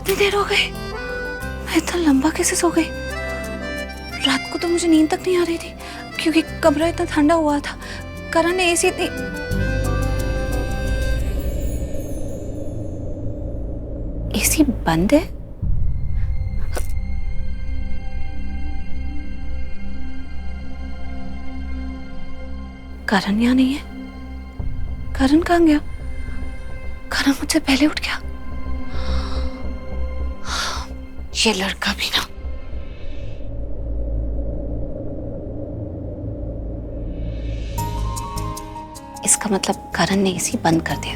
इतनी देर हो गई, मैं इतना लंबा कैसे सो गई? रात को तो मुझे नींद तक नहीं आ रही थी क्योंकि कमरा इतना ठंडा हुआ था। करण ने एसी इतनी एसी बंद है? करण यहाँ नहीं है। करण कहाँ गया? करण मुझसे पहले उठ गया। ये लड़का भी ना। इसका मतलब करण ने एसी बंद कर दिया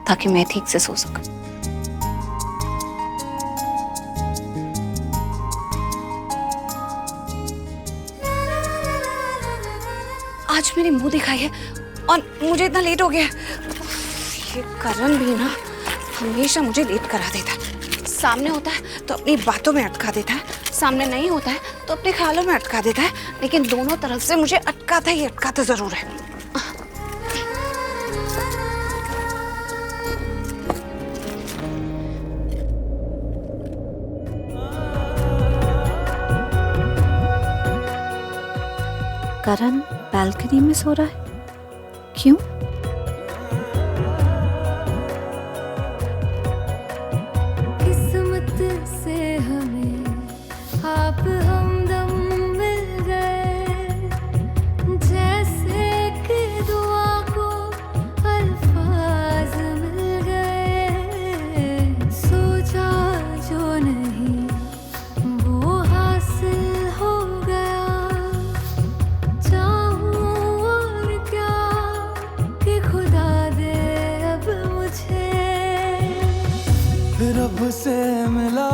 ताकि मैं ठीक से सो सकूं। आज मेरी मुंह दिखाई है और मुझे इतना लेट हो गया। ये करण भी ना हमेशा मुझे लेट करा देता है। सामने होता है तो अपनी बातों में अटका देता है, सामने नहीं होता है तो अपने ख्यालों में अटका देता है, लेकिन दोनों तरफ से मुझे अटकाता ही अटकाता जरूर है। करण बालकनी में सो रहा है, क्यों? किस्मत से हमें आप हमदम मिल गए, जैसे कि दुआ को अल्फाज मिल गए। सोचा जो नहीं वो हासिल हो गया। रब से मिला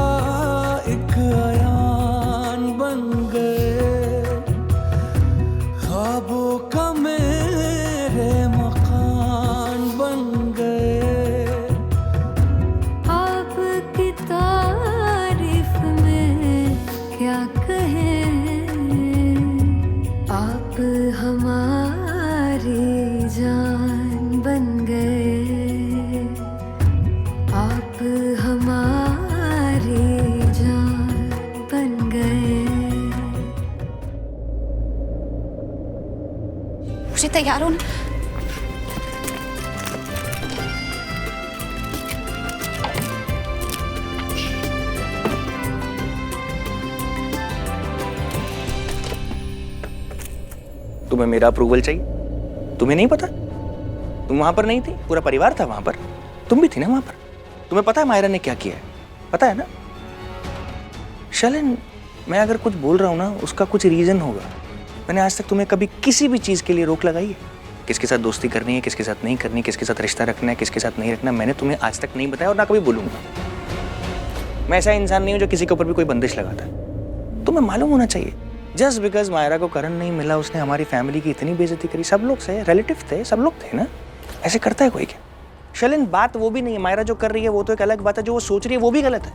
एक आयान बन गए, ख्वाबों का मेरे मकान बन गए। आपकी तारीफ में क्या कहें, आप हमारी जान बन गए। आप हमारी जान बन गए। मुझे तैयार होना। तुम्हें मेरा अप्रूवल चाहिए? तुम्हें नहीं पता? तुम वहां पर नहीं थी, पूरा परिवार था वहां पर। तुम भी थी ना वहां पर। तुम्हें पता है मायरा ने क्या किया है? पता है ना? शैलेन, मैं अगर कुछ बोल रहा हूं ना उसका कुछ रीजन होगा। मैंने आज तक तुम्हें कभी किसी भी चीज के लिए रोक लगाई है? किसके साथ दोस्ती करनी है, किसके साथ नहीं करनी, किसके साथ रिश्ता रखना है, किसके साथ नहीं रखना, मैंने तुम्हें आज तक नहीं बताया और ना कभी बोलूंगा। मैं ऐसा इंसान नहीं हूं जो किसी के ऊपर भी कोई बंदिश लगाता है। तुम्हें मालूम होना चाहिए, जस्ट बिकॉज मायरा को करण नहीं मिला उसने हमारी फैमिली की इतनी बेइज्जती करी। सब लोग थे, रिलेटिव थे, सब लोग थे ना। ऐसे करता है कोई क्या? शैलेन, बात वो भी नहीं है। मायरा जो कर रही है वो तो एक अलग बात है, जो वो सोच रही है वो भी गलत है।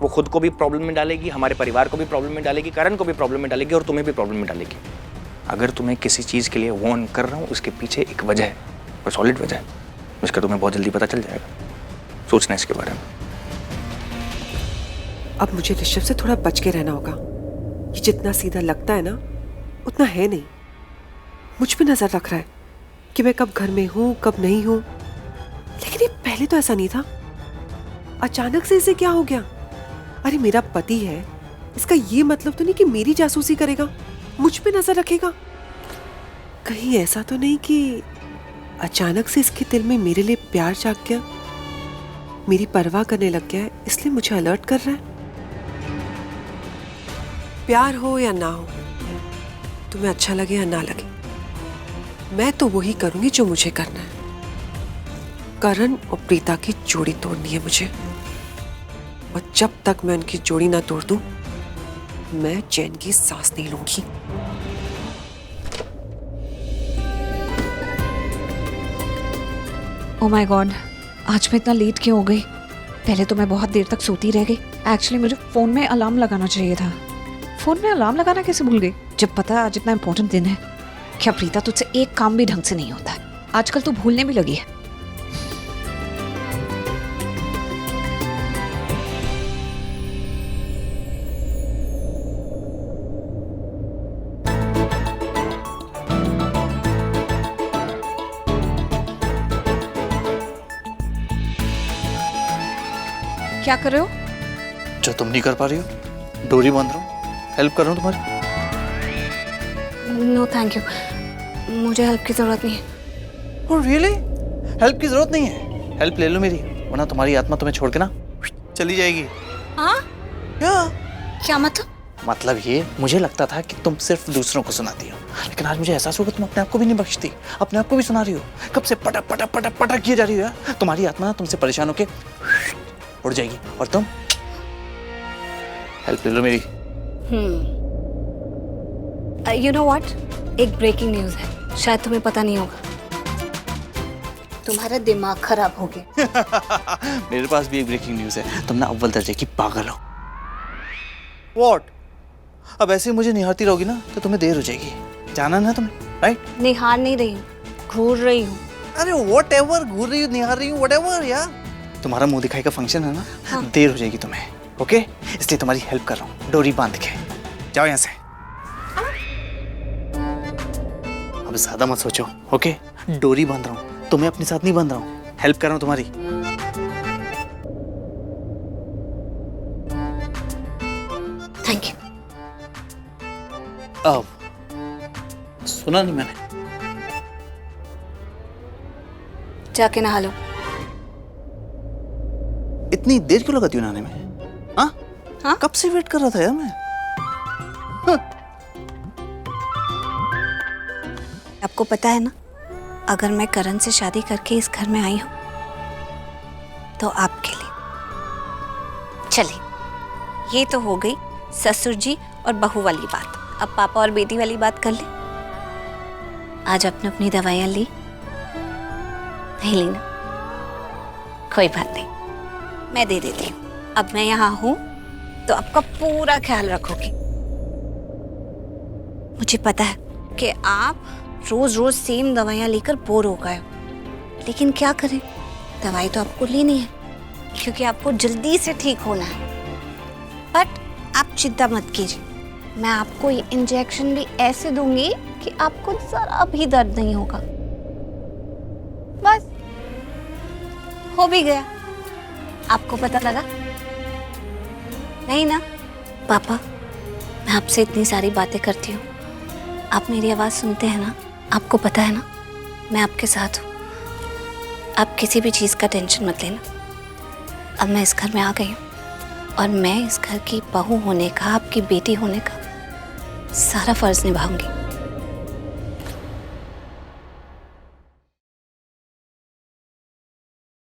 वो खुद को भी प्रॉब्लम में डालेगी, हमारे परिवार को भी प्रॉब्लम में डालेगी, करण को भी प्रॉब्लम में डालेगी और तुम्हें भी प्रॉब्लम में डालेगी। अगर तुम्हें किसी चीज़ के लिए वार्न कर रहा हूँ उसके पीछे एक वजह है, और सॉलिड वजह है, उसका तुम्हें बहुत जल्दी पता चल जाएगा। सोचना इसके बारे में। अब मुझे ऋषभ से थोड़ा बच के रहना होगा। ये जितना सीधा लगता है ना उतना है नहीं। मुझ पे नजर रख रहा है कि मैं कब घर में हूँ कब नहीं हूँ, लेकिन ये पहले तो ऐसा नहीं था। अचानक से इसे क्या हो गया? अरे मेरा पति है, इसका ये मतलब तो नहीं कि मेरी जासूसी करेगा, मुझ पे नजर रखेगा। कहीं ऐसा तो नहीं कि अचानक से इसके दिल में मेरे लिए प्यार जाग गया, मेरी परवाह करने लग गया है, इसलिए मुझे अलर्ट कर रहा है। प्यार हो या ना हो, तुम्हें अच्छा लगे या ना लगे, मैं तो वही करूंगी जो मुझे करना है। करण और प्रीता की जोड़ी तोड़नी है मुझे, और जब तक मैं उनकी जोड़ी ना तोड़ दूं, मैं चैन की सांस नहीं लूंगी। ओह माय गॉड, आज मैं इतना लेट क्यों हो गई? पहले तो मैं बहुत देर तक सोती रह गई। एक्चुअली मुझे फोन में अलार्म लगाना चाहिए था। फोन में अलार्म लगाना कैसे भूल गई, जब पता है आज इतना इंपॉर्टेंट दिन है। क्या प्रीता, तुझसे एक काम भी ढंग से नहीं होता है, आजकल तो भूलने भी लगी है। क्या कर रहे हो? जो तुम नहीं कर पा रही हो, डोरी बांध रहा हूँ, हेल्प कर रहा हूँ तुम्हारी। नो थैंक यू, मुझे हेल्प की जरूरत नहीं है। Oh really? हेल्प की जरूरत नहीं है? हेल्प ले लो मेरी, वरना तुम्हारी आत्मा तुम्हें छोड़ के ना चली जाएगी। हाँ? क्या मतलब? मतलब ये, मुझे लगता था कि तुम सिर्फ दूसरों को सुनाती हो, लेकिन आज मुझे एहसास हुआ कि तुम अपने आप को भी नहीं बख्शती, अपने आप को भी सुना रही हो। कब से पटक पटक पटक पटक किए जा रही हो यार। तुम्हारी आत्मा तुमसे परेशान होके उड़ जाएगी और तुम हेल्प ले लो मेरी। यू नो व्हाट, एक ब्रेकिंग न्यूज है, शायद तुम्हें पता नहीं होगा। तुम्हारा दिमाग खराब हो गया। मेरे पास भी एक ब्रेकिंग न्यूज है, तुम ना अव्वल दर्जे की पागल हो। What? अब ऐसे ही मुझे निहारती रहोगी ना तो तुम्हें देर हो जाएगी, जाना ना तुम्हें, राइट? निहार नहीं रही हूँ, घूर रही हूँ। अरे whatever, घूर रही हो, निहार रही हूँ, whatever यार। तुम्हारा मुंह दिखाई का फंक्शन है ना, हाँ। देर हो जाएगी तुम्हें, ओके? इसलिए तुम्हारी हेल्प कर रहा हूँ, डोरी बांध के। जाओ यहाँ से। अब ज्यादा मत सोचो, ओके? डोरी बांध रहा हूँ, तुम्हें अपने साथ नहीं बांध रहा हूँ, हेल्प कर रहा हूँ तुम्हारी। Thank you. अब सुना नहीं मैंने? जाके नहा लो। इतनी देर क्यों लगाती हूँ नहाने में? हाँ? हाँ? कब से वेट कर रहा था यार मैं। आपको पता है ना, अगर मैं करण से शादी करके इस घर में आई हूं तो आपके लिए। चलिए, ये तो हो गई ससुर जी और बहू वाली बात। अब पापा और बेटी वाली बात कर ले। आज आपने अपनी दवाइयाँ ली? नहीं ली ना? कोई बात नहीं, मैं दे देती हूँ। अब मैं यहाँ हूँ तो आपका पूरा ख्याल रखोगी। मुझे पता है कि आप रोज रोज सेम दवाइयाँ लेकर बोर हो गए हो, लेकिन क्या करें, दवाई तो आपको लेनी है क्योंकि आपको जल्दी से ठीक होना है। बट आप चिंता मत कीजिए, मैं आपको ये इंजेक्शन भी ऐसे दूंगी कि आपको जरा भी दर्द नहीं होगा। बस हो भी गया। आपको पता लगा नहीं ना? पापा, मैं आपसे इतनी सारी बातें करती हूँ, आप मेरी आवाज़ सुनते हैं ना? आपको पता है ना, मैं आपके साथ हूँ। आप किसी भी चीज़ का टेंशन मत लेना। अब मैं इस घर में आ गई हूँ और मैं इस घर की बहू होने का, आपकी बेटी होने का सारा फर्ज निभाऊंगी।